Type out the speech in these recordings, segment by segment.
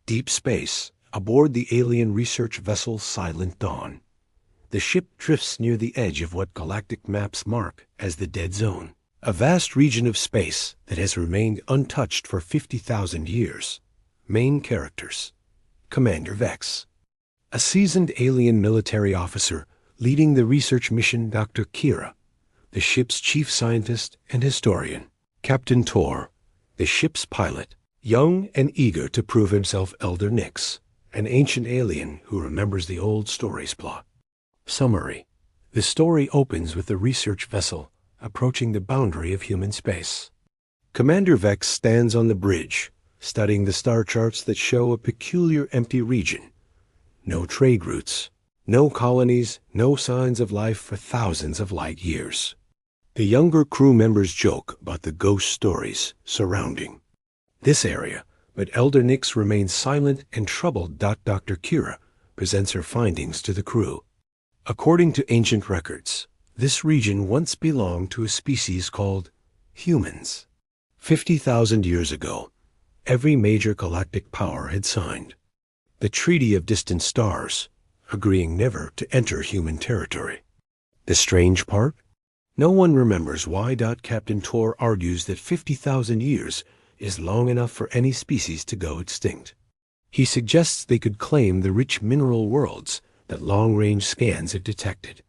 Deep space, aboard the alien research vessel Silent Dawn. The ship drifts near the edge of what galactic maps mark as the Dead Zone, a vast region of space that has remained untouched for 50,000 years. Main characters: Commander Vex, a seasoned alien military officer leading the research mission. Dr. Kira, the ship's chief scientist and historian. Captain Tor, the ship's pilot, young and eager to prove himself. Elder Nix, an ancient alien who remembers the old story's plot. Summary: the story opens with the research vessel approaching the boundary of human space. Commander Vex stands on the bridge, studying the star charts that show a peculiar empty region. No trade routes, no colonies, no signs of life for thousands of light years. The younger crew members joke about the ghost stories surrounding this area, but Elder Nix remains silent and troubled. Dr. Kira presents her findings to the crew. According to ancient records, this region once belonged to a species called humans. 50,000 years ago, every major galactic power had signed the Treaty of Distant Stars, agreeing never to enter human territory. The strange part? No one remembers why. Captain Tor argues that 50,000 years is long enough for any species to go extinct. He suggests they could claim the rich mineral worlds that long-range scans have detected.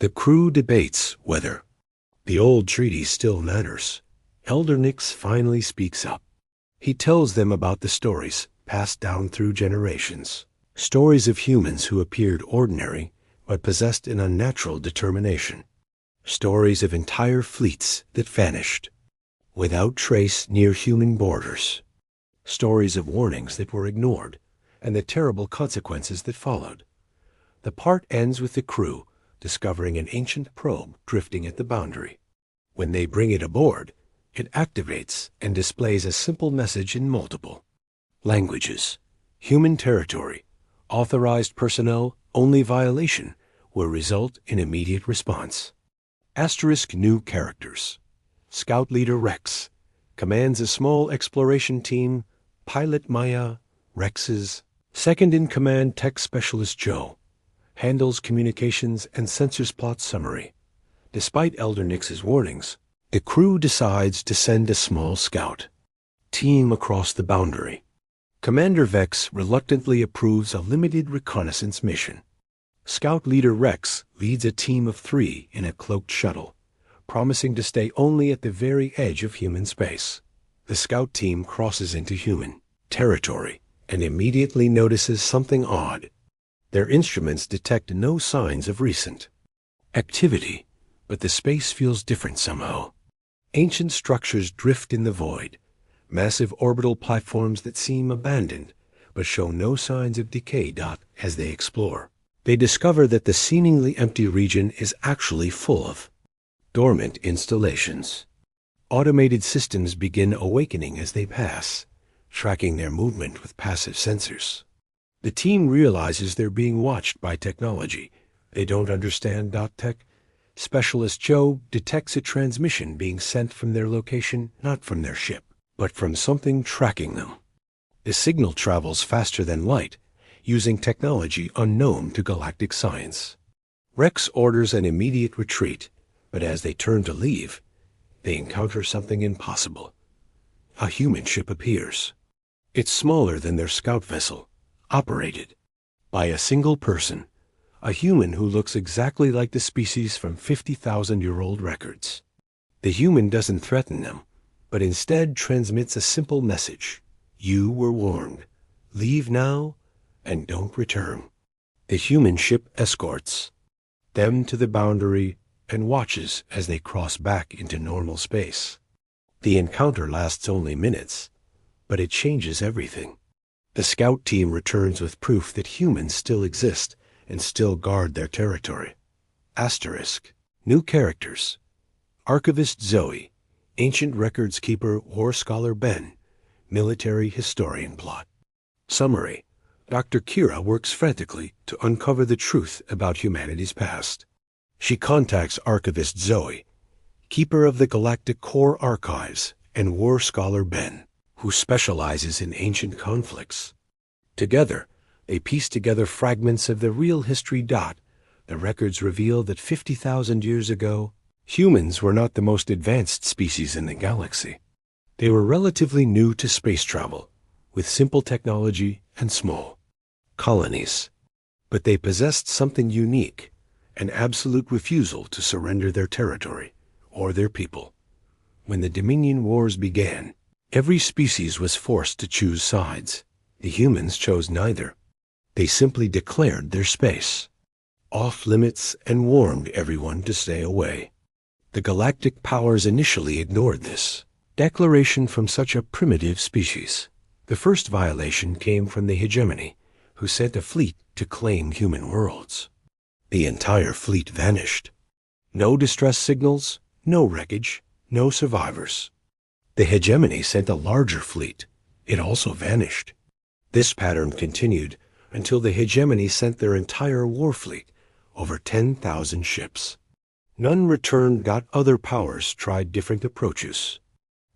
The crew debates whether the old treaty still matters. Elder Nix finally speaks up. He tells them about the stories passed down through generations. Stories of humans who appeared ordinary but possessed an unnatural determination. Stories of entire fleets that vanished without trace near human borders. Stories of warnings that were ignored and the terrible consequences that followed. The part ends with the crew discovering an ancient probe drifting at the boundary. When they bring it aboard, it activates and displays a simple message in multiple languages. Human territory, authorized personnel, only violation will result in immediate response. Asterisk new characters. Scout Leader Rex commands a small exploration team. Pilot Maya, Rex's second-in-command tech specialist Joe, handles communications and sensors. Plot summary. Despite Elder Nix's warnings, the crew decides to send a small scout team across the boundary. Commander Vex reluctantly approves a limited reconnaissance mission. Scout Leader Rex leads a team of 3 in a cloaked shuttle, promising to stay only at the very edge of human space. The scout team crosses into human territory and immediately notices something odd. Their instruments detect no signs of recent activity, but the space feels different somehow. Ancient structures drift in the void, massive orbital platforms that seem abandoned, but show no signs of decay. As they explore, they discover that the seemingly empty region is actually full of dormant installations. Automated systems begin awakening as they pass, tracking their movement with passive sensors. The team realizes they're being watched by technology they don't understand. Tech Specialist Joe detects a transmission being sent from their location, not from their ship, but from something tracking them. The signal travels faster than light, using technology unknown to galactic science. Rex orders an immediate retreat, but as they turn to leave, they encounter something impossible. A human ship appears. It's smaller than their scout vessel, operated by a single person, a human who looks exactly like the species from 50,000-year-old records. The human doesn't threaten them, but instead transmits a simple message. You were warned. Leave now and don't return. The human ship escorts them to the boundary and watches as they cross back into normal space. The encounter lasts only minutes, but it changes everything. The scout team returns with proof that humans still exist and still guard their territory. Asterisk. New characters. Archivist Zoe, Ancient Records Keeper War Scholar Ben, Military Historian. Plot summary. Dr. Kira works frantically to uncover the truth about humanity's past. She contacts Archivist Zoe, Keeper of the Galactic Core Archives, and War Scholar Ben, who specializes in ancient conflicts. Together, they piece together fragments of the real history. The records reveal that 50,000 years ago, humans were not the most advanced species in the galaxy. They were relatively new to space travel, with simple technology and small colonies. But they possessed something unique, an absolute refusal to surrender their territory or their people. When the Dominion Wars began, every species was forced to choose sides. The humans chose neither. They simply declared their space off limits and warned everyone to stay away. The galactic powers initially ignored this declaration from such a primitive species. The first violation came from the hegemony, who sent a fleet to claim human worlds. The entire fleet vanished. No distress signals, no wreckage, no survivors. The hegemony sent a larger fleet. It also vanished. This pattern continued until the hegemony sent their entire war fleet, over 10,000 ships. None returned. Other powers tried different approaches.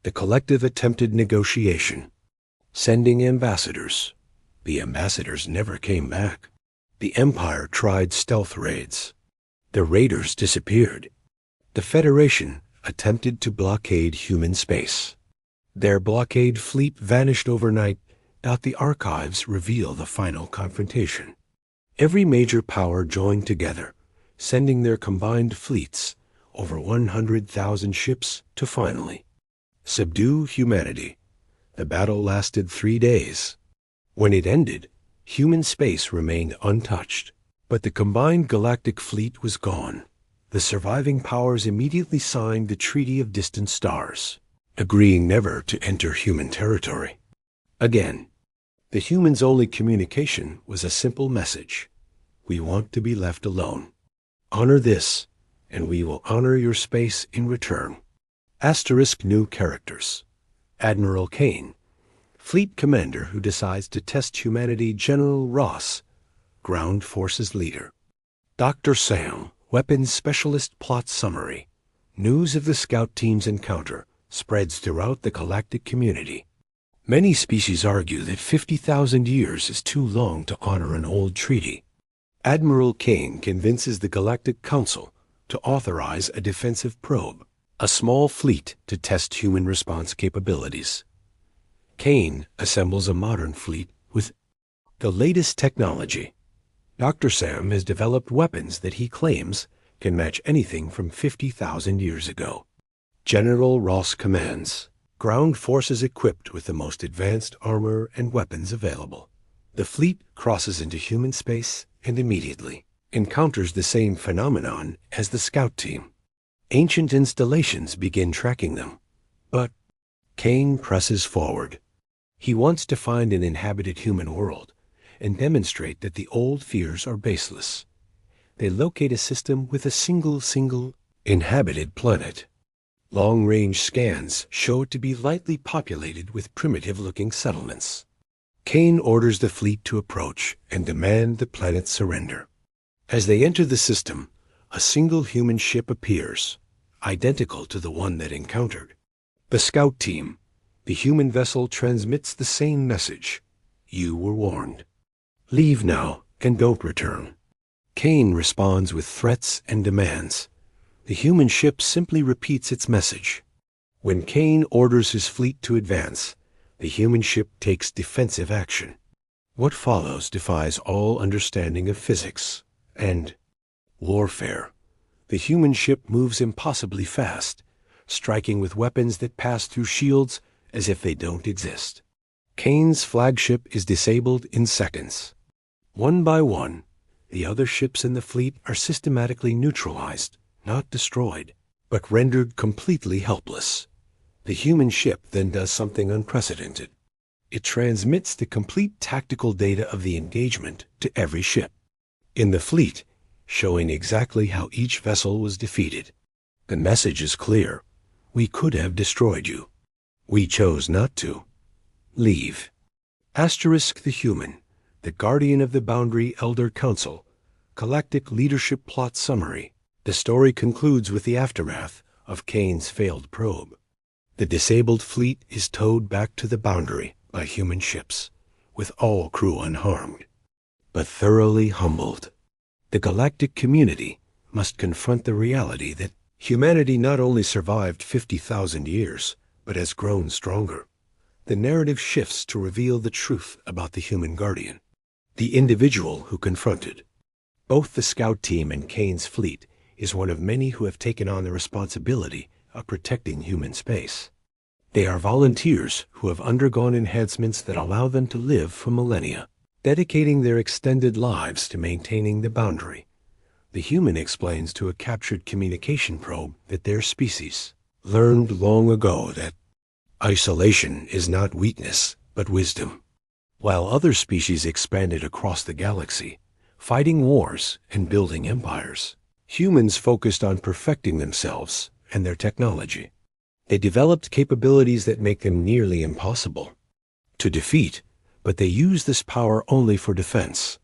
The collective attempted negotiation, sending ambassadors. The ambassadors never came back. The Empire tried stealth raids. The raiders disappeared. The Federation attempted to blockade human space. Their blockade fleet vanished overnight. The archives reveal the final confrontation. Every major power joined together, sending their combined fleets, over 100,000 ships, to finally subdue humanity. The battle lasted 3 days. When it ended, human space remained untouched, but the combined galactic fleet was gone. The surviving powers immediately signed the Treaty of Distant Stars, agreeing never to enter human territory again. The humans' only communication was a simple message: we want to be left alone. Honor this, and we will honor your space in return. New characters. Admiral Kane, fleet commander who decides to test humanity. General Ross, ground forces leader. Dr. Sam, weapons specialist. Plot summary. News of the scout team's encounter spreads throughout the galactic community. Many species argue that 50,000 years is too long to honor an old treaty. Admiral Kane convinces the Galactic Council to authorize a defensive probe, a small fleet to test human response capabilities. Kane assembles a modern fleet with the latest technology. Dr. Sam has developed weapons that he claims can match anything from 50,000 years ago. General Ross commands ground forces equipped with the most advanced armor and weapons available. The fleet crosses into human space and immediately encounters the same phenomenon as the scout team. Ancient installations begin tracking them, but Kane presses forward. He wants to find an inhabited human world and demonstrate that the old fears are baseless. They locate a system with a single inhabited planet. Long-range scans show it to be lightly populated with primitive-looking settlements. Kane orders the fleet to approach and demand the planet's surrender. As they enter the system, a single human ship appears, identical to the one that encountered the scout team. The human vessel transmits the same message: you were warned. Leave now and don't return. Kane responds with threats and demands. The human ship simply repeats its message. When Kane orders his fleet to advance, the human ship takes defensive action. What follows defies all understanding of physics and warfare. The human ship moves impossibly fast, striking with weapons that pass through shields as if they don't exist. Kane's flagship is disabled in seconds. One by one, the other ships in the fleet are systematically neutralized, not destroyed, but rendered completely helpless. The human ship then does something unprecedented. It transmits the complete tactical data of the engagement to every ship in the fleet, showing exactly how each vessel was defeated. The message is clear: we could have destroyed you. We chose not to. Leave. The human, the guardian of the Boundary Elder Council, Galactic Leadership Plot Summary. The story concludes with the aftermath of Kane's failed probe. The disabled fleet is towed back to the Boundary by human ships, with all crew unharmed, but thoroughly humbled. The galactic community must confront the reality that humanity not only survived 50,000 years, but has grown stronger. The narrative shifts to reveal the truth about the human guardian, the individual who confronted. Both the scout team and Kane's fleet is one of many who have taken on the responsibility of protecting human space. They are volunteers who have undergone enhancements that allow them to live for millennia, dedicating their extended lives to maintaining the boundary. The human explains to a captured communication probe that their species learned long ago that isolation is not weakness, but wisdom. While other species expanded across the galaxy, fighting wars and building empires, humans focused on perfecting themselves and their technology. They developed capabilities that make them nearly impossible to defeat, but they use this power only for defense.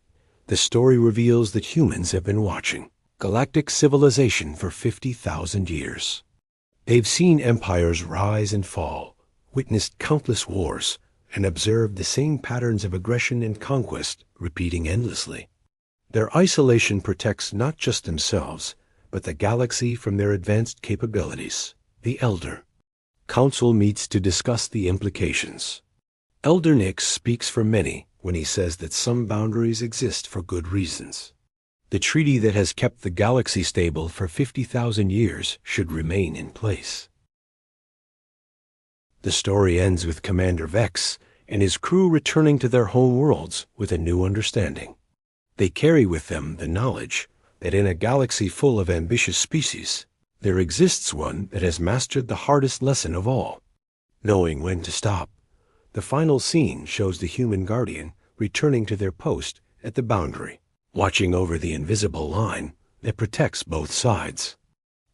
The story reveals that humans have been watching galactic civilization for 50,000 years. They've seen empires rise and fall, witnessed countless wars, and observed the same patterns of aggression and conquest repeating endlessly. Their isolation protects not just themselves, but the galaxy from their advanced capabilities. The Elder Council meets to discuss the implications. Elder Nix speaks for many when he says that some boundaries exist for good reasons. The treaty that has kept the galaxy stable for 50,000 years should remain in place. The story ends with Commander Vex and his crew returning to their home worlds with a new understanding. They carry with them the knowledge that in a galaxy full of ambitious species, there exists one that has mastered the hardest lesson of all, knowing when to stop. The final scene shows the human guardian returning to their post at the boundary, watching over the invisible line that protects both sides.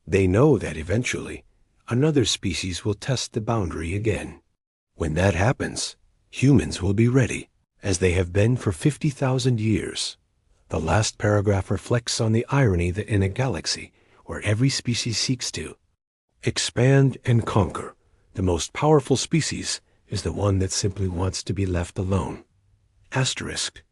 They know that eventually, another species will test the boundary again. When that happens, humans will be ready, as they have been for 50,000 years. The last paragraph reflects on the irony that in a galaxy where every species seeks to expand and conquer, the most powerful species is the one that simply wants to be left alone. Asterisk.